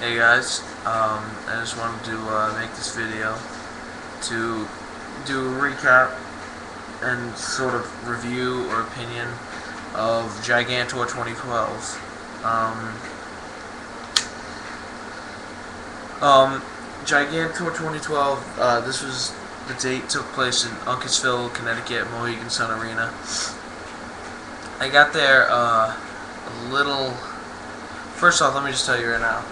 Hey guys, I just wanted to make this video to do a recap and sort of review or opinion of Gigantour 2012. Gigantour 2012, this was, the date took place in Uncasville, Connecticut, Mohegan Sun Arena. I got there a little... First off, let me just tell you right now,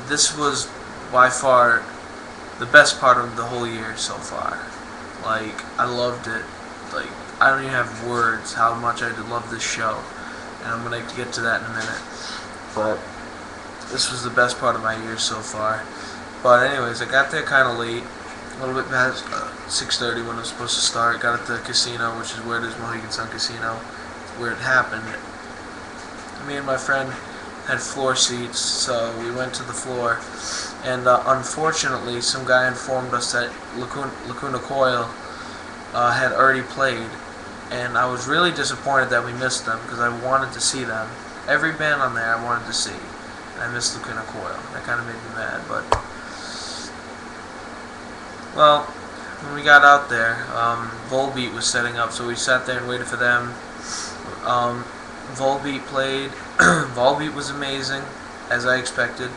this was by far the best part of the whole year so far. Like, I loved it. Like, I don't even have words how much I love this show, and I'm gonna get to that in a minute. But this was the best part of my year so far. But anyways, I got there kind of late, a little bit past 6:30 when it was supposed to start. Got at the casino, which is where it is, Mohegan Sun Casino, where it happened. Me and my friend had floor seats, so we went to the floor, and unfortunately some guy informed us that Lacuna Coil had already played, and I was really disappointed that we missed them because I wanted to see them. Every band on there I wanted to see, and I missed Lacuna Coil. That kind of made me mad, but well, when we got out there, Volbeat was setting up, so we sat there and waited for them. Volbeat played. Volbeat was amazing, as I expected.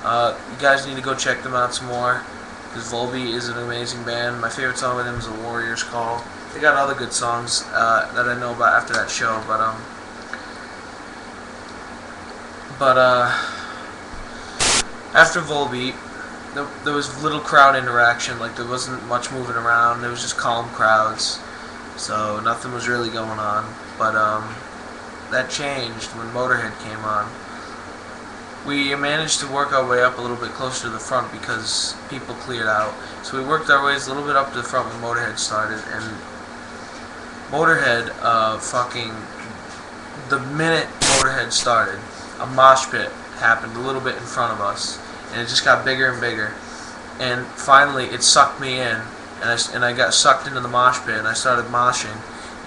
You guys need to go check them out some more, because Volbeat is an amazing band. My favorite song with them is A Warrior's Call. They got other good songs that I know about after that show, but after Volbeat, there was little crowd interaction. Like, there wasn't much moving around. There was just calm crowds, so nothing was really going on. But that changed when Motorhead came on. We managed to work our way up a little bit closer to the front because people cleared out. So we worked our ways a little bit up to the front when Motorhead started, and Motorhead, the minute Motorhead started, a mosh pit happened a little bit in front of us, and it just got bigger and bigger. And finally, it sucked me in, and I got sucked into the mosh pit, and I started moshing,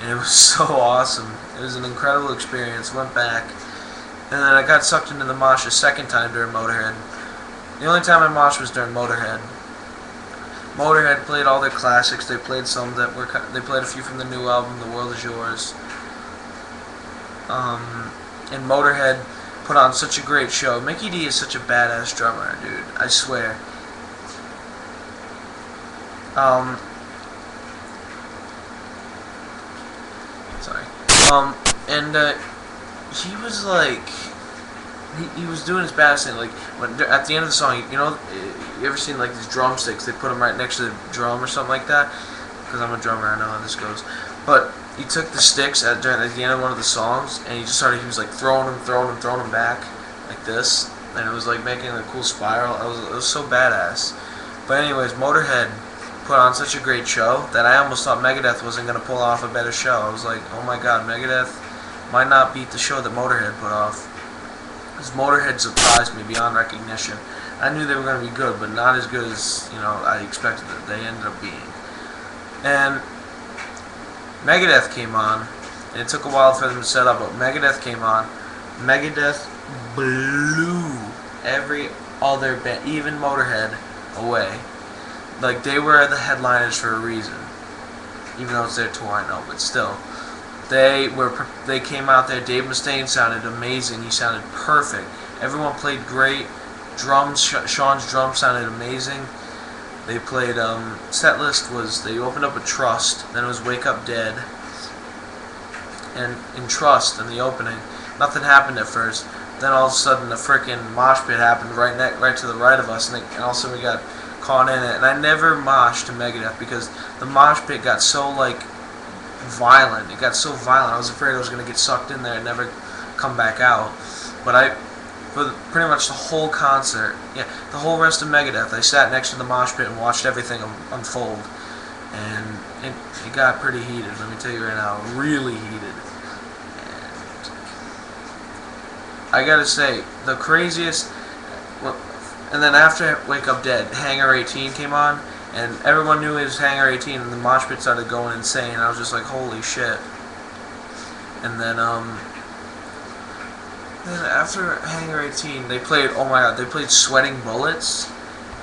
and it was so awesome. It was an incredible experience. Went back, and then I got sucked into the mosh a second time during Motorhead. The only time I moshed was during Motorhead. Motorhead played all their classics. They played some that were. They played a few from the new album, The World Is Yours. And Motorhead put on such a great show. Mikkey D is such a badass drummer, dude. I swear. Sorry. He was like, he was doing his badass thing. Like, at the end of the song, you know, you ever seen like these drumsticks? They put them right next to the drum or something like that. Because I'm a drummer, I know how this goes. But he took the sticks at the end of one of the songs, and he was like throwing them back like this, and it was like making a cool spiral. It was so badass. But anyways, Motorhead put on such a great show that I almost thought Megadeth wasn't going to pull off a better show. I was like, oh my god, Megadeth might not beat the show that Motorhead put off. Because Motorhead surprised me beyond recognition. I knew they were going to be good, but not as good as, you know, I expected that they ended up being. And Megadeth came on, and it took a while for them to set up, but Megadeth came on. Megadeth blew every other band, even Motorhead, away. Like, they were the headliners for a reason, even though it's their tour, I know, but still, they came out there. Dave Mustaine sounded amazing. He sounded perfect. Everyone played great. Drums, Sean's drums sounded amazing. They played, set list was, they opened up with Trust, then it was Wake Up Dead, and in Trust, in the opening, nothing happened at first. Then all of a sudden, a freaking mosh pit happened right to the right of us, and all of a sudden we got caught in it. And I never moshed to Megadeth because the mosh pit got so like violent. It got so violent. I was afraid I was going to get sucked in there and never come back out. But for pretty much the whole concert, yeah, the whole rest of Megadeth, I sat next to the mosh pit and watched everything unfold. And it got pretty heated. Let me tell you right now, really heated. And I gotta say, the craziest. And then after Wake Up Dead, Hangar 18 came on, and everyone knew it was Hangar 18, and the mosh pit started going insane. I was just like, holy shit. And then Then after Hangar 18, they played, oh my god, they played Sweating Bullets,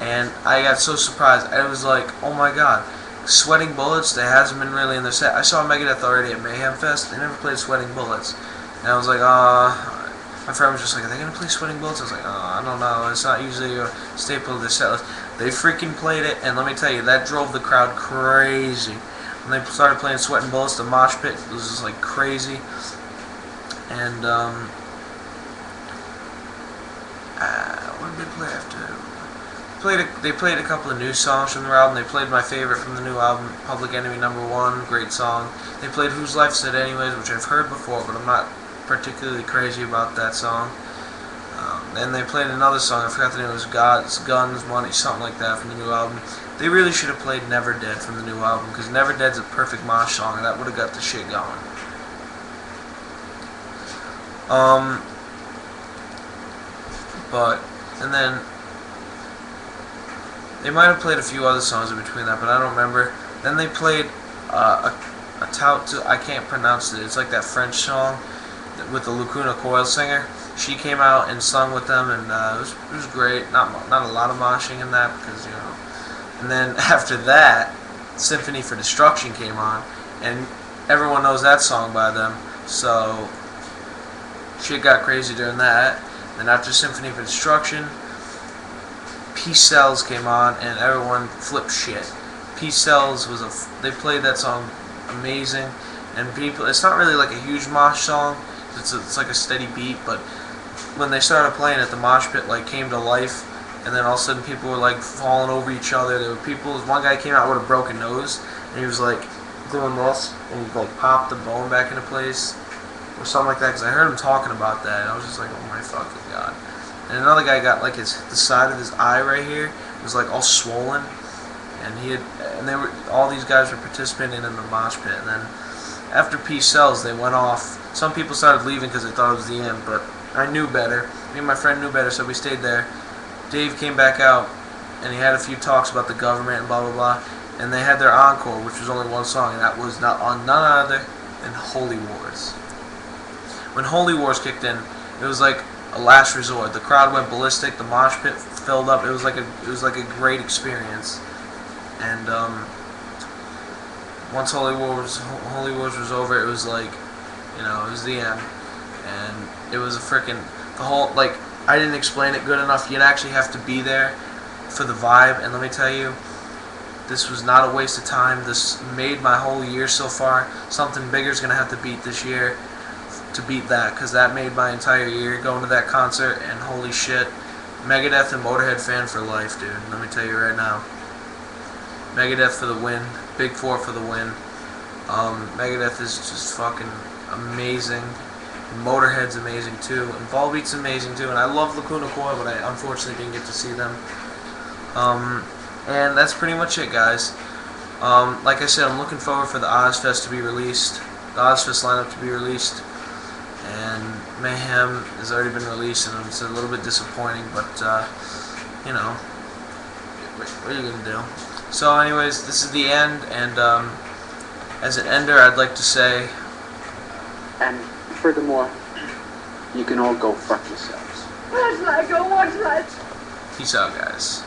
and I got so surprised. I was like, oh my god, Sweating Bullets, that hasn't been really in their set. I saw Megadeth already at Mayhem Fest, they never played Sweating Bullets. And I was like, my friend was just like, are they going to play Sweating Bullets? I was like, I don't know, it's not usually a staple of their set list. They freaking played it, and let me tell you, that drove the crowd crazy. When they started playing Sweating Bullets, the mosh pit was just like crazy. And, what did they play after? They played a couple of new songs from their album. They played my favorite from the new album, Public Enemy #1, great song. They played Whose Life's It Anyways, which I've heard before, but I'm not particularly crazy about that song. Then they played another song, I forgot the name, it was God's Guns, Money, something like that from the new album. They really should have played Never Dead from the new album, because Never Dead's a perfect mosh song, and that would have got the shit going. And then they might have played a few other songs in between that, but I don't remember. Then they played a tout to, I can't pronounce it. It's like that French song with the Lacuna Coil singer. She came out and sung with them, and it was great. Not a lot of moshing in that because And then after that, Symphony for Destruction came on, and everyone knows that song by them. So shit got crazy during that. Then after Symphony for Destruction, Peace Cells came on, and everyone flipped shit. Peace Cells they played that song amazing, and people. It's not really like a huge mosh song. It's like a steady beat, but when they started playing it, the mosh pit like came to life, and then all of a sudden people were like falling over each other. There were people. One guy came out with a broken nose, and he was like doing this, and he like popped the bone back into place, or something like that. Because I heard him talking about that, and I was just like, oh my fucking god. And another guy got like the side of his eye right here was like all swollen, and all these guys were participating in the mosh pit. And then after Peace Cells, they went off. Some people started leaving because they thought it was the end, but I knew better. Me and my friend knew better, so we stayed there. Dave came back out, and he had a few talks about the government and blah blah blah. And they had their encore, which was only one song, and that was none other than Holy Wars. When Holy Wars kicked in, it was like a last resort. The crowd went ballistic. The mosh pit filled up. It was like a great experience. And once Holy Wars was over, it was like, it was the end. And it was the whole, like, I didn't explain it good enough. You'd actually have to be there for the vibe. And let me tell you, this was not a waste of time. This made my whole year so far. Something bigger is going to have to beat this year to beat that, because that made my entire year going to that concert. And holy shit, Megadeth and Motorhead fan for life, dude. Let me tell you right now. Megadeth for the win. Big Four for the win. Megadeth is just fucking amazing. Motorhead's amazing too. And Volbeat's amazing too. And I love Lacuna Coil, but I unfortunately didn't get to see them. And that's pretty much it, guys. Like I said, I'm looking forward for the Ozfest to be released. The Ozfest lineup to be released. And Mayhem has already been released, and it's a little bit disappointing, but, what are you going to do? So anyways, this is the end, and as an ender, I'd like to say... And furthermore, you can all go fuck yourselves. Let's go watch that. Peace out, guys.